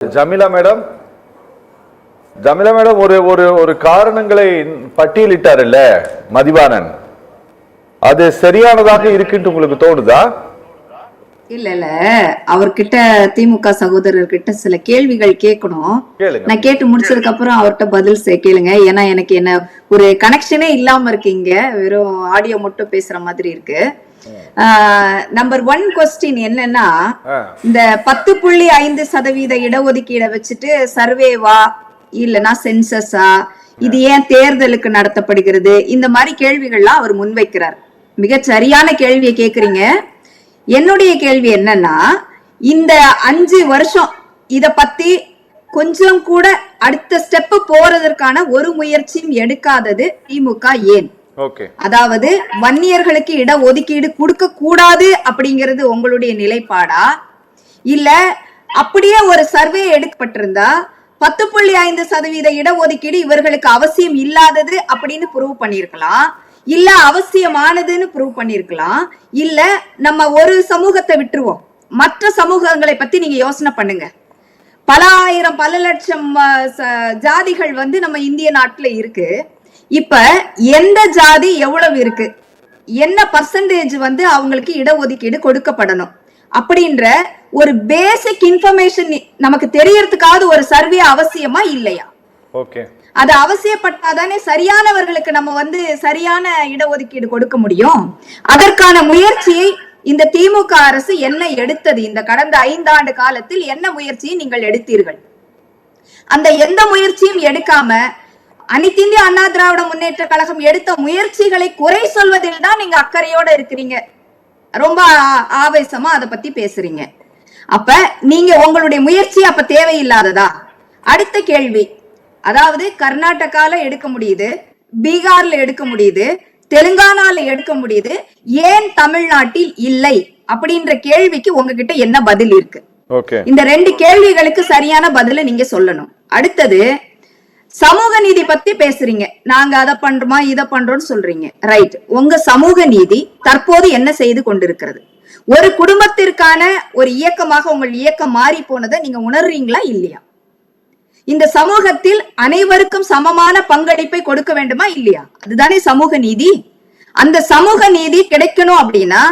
Jameela madam ஒரு ஒரு ஒரு காரணங்களை பட்டியலிட்டாருல்ல மதிவாணன், அது சரியானதாக இருக்குன்னு உங்களுக்கு தோணுதா? இல்ல அவர்கிட்ட திமுக சகோதரர்கிட்ட சில கேள்விகள் கேட்கணும். நான் கேட்டு முடிச்சதுக்கு அப்புறம் அவர்கிட்ட பதில் கேளுங்க. ஏன்னா எனக்கு என்ன ஒரு கனெக்ஷனே இல்லாம இருக்கு, இங்க வெறும் ஆடியோ மட்டும் பேசுற மாதிரி இருக்கு. நம்பர் 1 கொஸ்டின் என்னன்னா, இந்த 10.5% இடஒதுக்கீடை வச்சுட்டு சர்வேவா இல்லனா சென்சஸா, இது ஏன் தேர்தலுக்கு நடத்தப்படுகிறது, இந்த மாதிரி கேள்விகள்லாம் அவர் முன்வைக்கிறார். மிக சரியான கேள்வியை கேக்குறீங்க. என்னுடைய கேள்வி என்னன்னா, இந்த 5 வருஷம் இத பத்தி கொஞ்சம் கூட அடுத்த ஸ்டெப் போறதற்கான ஒரு முயற்சியும் எடுக்காதது திமுக ஏன்? அதாவது வன்னியர்களுக்கு இட ஒதுக்கீடு கொடுக்க கூடாது அப்படிங்கிறது உங்களுடைய நிலைப்பாடா, இல்ல அப்படியே ஒரு சர்வே எடுக்கப்பட்டிருந்தா 10.5% இடஒதுக்கீடு இவர்களுக்கு அவசியம் இல்லாதது அப்படின்னு ப்ரூவ் பண்ணிருக்கலாம், இல்ல அவசியமானதுன்னு ப்ரூவ் பண்ணிருக்கலாம், இல்ல நம்ம ஒரு சமூகத்தை விட்டுருவோம், மற்ற சமூகங்களை பத்தி நீங்க யோசனை பண்ணுங்க. பல ஆயிரம் பல லட்சம் ஜாதிகள் நம்ம இந்திய நாட்டுல இருக்கு. இப்ப எந்த ஜாதி எவ்வளவு இருக்கு, என்ன பர்சன்டேஜ் அவங்களுக்கு இடஒதுக்கீடு கொடுக்கப்படணும் அப்படின்ற ஒரு பேசிக் இன்ஃபர்மேஷன் நமக்கு தெரியறதுக்காவது ஒரு சர்வே அவசியமா இல்லையா? அது அவசியப்பட்டாதானே சரியானவர்களுக்கு நம்ம சரியான இடஒதுக்கீடு கொடுக்க முடியும். அதற்கான முயற்சியை இந்த திமுக அரசு என்ன எடுத்தது? இந்த கடந்த 5 ஆண்டு காலத்தில் என்ன முயற்சியை நீங்கள் எடுத்தீர்கள்? அந்த எந்த முயற்சியும் எடுக்காம அனைத்து இந்திய அண்ணா திராவிட முன்னேற்ற கழகம் எடுத்த முயற்சிகளை குறை சொல்வதில் தான் நீங்க அக்கறையோட இருக்கிறீங்க, ரொம்ப ஆவேசமா அதை பத்தி பேசுறீங்க. அப்ப நீங்க உங்களுடைய முயற்சி அப்ப தேவையில்லாததா? அடுத்த கேள்வி, அதாவது கர்நாடகால எடுக்க முடியுது, பீகார்ல எடுக்க முடியுது, தெலுங்கானால எடுக்க முடியுது, ஏன் தமிழ்நாட்டில் இல்லை அப்படின்ற கேள்விக்கு உங்ககிட்ட என்ன பதில் இருக்கு? இந்த 2 கேள்விகளுக்கு சரியான பதில நீங்க சொல்லணும். அடுத்தது, சமூக நீதி பத்தி பேசுறீங்க, நாங்க அதை பண்றோமா இதை பண்றோம்னு சொல்றீங்க. ரைட், உங்க சமூக நீதி தற்போது என்ன செய்து கொண்டிருக்கிறது? ஒரு குடும்பத்திற்கான ஒரு இயக்கமாக உங்கள் இயக்கம் மாறி போனதை நீங்க உணர்றீங்களா இல்லையா? இந்த சமூகத்தில் அனைவருக்கும் சமமான பங்களிப்பை கொடுக்க வேண்டுமா இல்லையா? அதுதானே சமூக நீதி. அந்த சமூக நீதி கிடைக்கணும் அப்படின்னா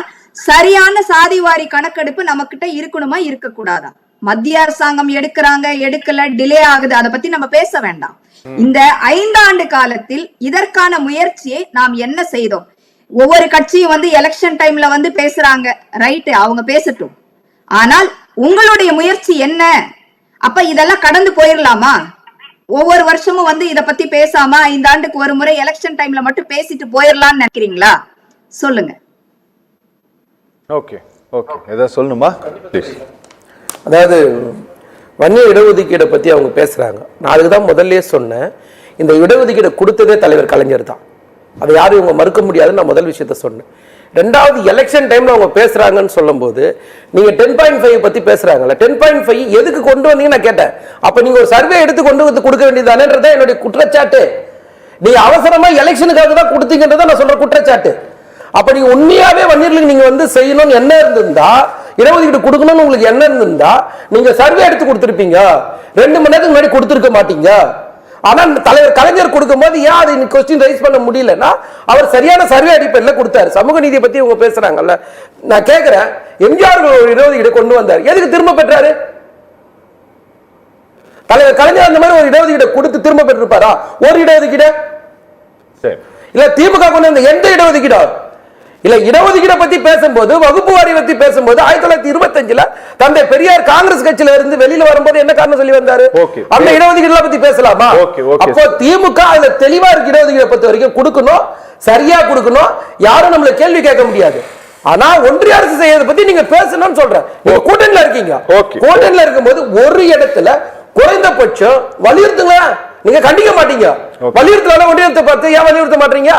சரியான சாதிவாரி கணக்கெடுப்பு நம்ம கிட்ட இருக்கணுமா இருக்கக்கூடாதா? மத்திய அரசாங்கம் எடுக்கிறாங்க, எடுக்கல, டிலே ஆகுது, அதை பத்தி நம்ம பேச வேண்டாம். இந்த 5 ஆண்டு காலத்தில் இதற்கான முயற்சியை நாம் என்ன செய்தோம்? ஒவ்வொரு கட்சியும் எலெக்ஷன் டைம்ல பேசுறாங்க, ரைட், அவங்க பேசட்டும். ஆனால் உங்களுடைய முயற்சி என்ன? அப்ப இதெல்லாம் கடந்து போயிடலாமா? ஒவ்வொரு வருஷமும் இத பத்தி பேசாம 5 ஆண்டுக்கு ஒரு முறை எலெக்ஷன் டைம்ல மட்டும் பேசிட்டு போயிடலாம்னு நினைக்கிறீங்களா? சொல்லுங்க. ஓகே ஓகே, ஏதாவது சொல்லணுமா? அதாவது வன்னிய இடஒதுக்கீடை பற்றி அவங்க பேசுகிறாங்க. நான் அதுக்கு தான் முதல்ல சொன்னேன், இந்த இடஒதுக்கீடை கொடுத்ததே தலைவர் கலைஞர் தான், அதை யாரும் இவங்க மறுக்க முடியாதுன்னு நான் முதல் விஷயத்த சொன்னேன். 2வது, எலெக்ஷன் டைமில் அவங்க பேசுகிறாங்கன்னு சொல்லும்போது நீங்கள் 10.5 பற்றி பேசுகிறாங்கல்ல, 10.5 எதுக்கு கொண்டு வந்தீங்கன்னு நான் கேட்டேன். அப்போ நீங்கள் ஒரு சர்வே எடுத்து கொண்டு வந்து கொடுக்க வேண்டியதானேன்றதான் என்னுடைய குற்றச்சாட்டு. நீங்கள் அவசரமாக எலெக்ஷனுக்காக தான் கொடுத்தீங்கன்றதான் நான் சொல்கிற குற்றச்சாட்டு. அப்போ நீங்கள் உண்மையாகவே வன்னியர்களுக்கு நீங்கள் செய்யணும்னு என்ன இருந்திருந்தா, இடஒதுக்கீடு கொடுக்கணும்னு உங்களுக்கு என்ன இருந்திருந்தா நீங்க சர்வே எடுத்து கொடுத்திருப்பீங்க. 2 மணி நேரத்துக்கு முன்னாடி கொடுத்திருக்க மாட்டீங்க. ஆனா தலைவர் கலைஞர் கொடுக்கும் போது ஏன் அதை கொஸ்டின் ரைஸ் பண்ண முடியலன்னா, அவர் சரியான சர்வே அடிப்படையில் கொடுத்தாரு. சமூக நீதியை பத்தி இவங்க பேசுறாங்கல்ல, நான் கேட்கிறேன், எம்ஜிஆர் ஒரு இடஒதுக்கீடு கொண்டு வந்தார், எதுக்கு திரும்ப பெற்றாரு? தலைவர் கலைஞர் அந்த மாதிரி ஒரு இடஒதுக்கீடு கொடுத்து திரும்ப பெற்றிருப்பாரா? ஒரு இடஒதுக்கீடு இல்ல திமுக கொண்டு வந்த எந்த இடஒதுக்கீடு இல்ல. இடஒதுக்கீடை பத்தி பேசும்போது, வகுப்பு வாரி பத்தி பேசும்போது 1925 தந்தை பெரியார் காங்கிரஸ் கட்சியில இருந்து வெளியில வரும்போது என்ன காரணம் சொல்லி வந்தாரு? அந்த இடஒதுக்கீடு பத்தி பேசலாமா? அப்போ திமுக அதுல தெளிவா இருக்கு, இடஒதுக்கீடை பொறுத்த வரைக்கும் கொடுக்கணும், சரியா கொடுக்கணும், யாரும் நம்மள கேள்வி கேட்க முடியாது. ஆனா ஒன்றிய அரசு செய்யறத பத்தி நீங்க பேசணும்னு சொல்றேன். நீங்க கூட்டணியில இருக்கீங்க, கூட்டணியில இருக்கும்போது ஒரு இடத்துல குறைந்தபட்சம் வலியுறுத்துங்க, நீங்க கண்டிக்க மாட்டீங்க. வலியுறுத்தலாம், ஒன்றியத்தை பார்த்து ஏன் வலியுறுத்த மாட்டீங்க?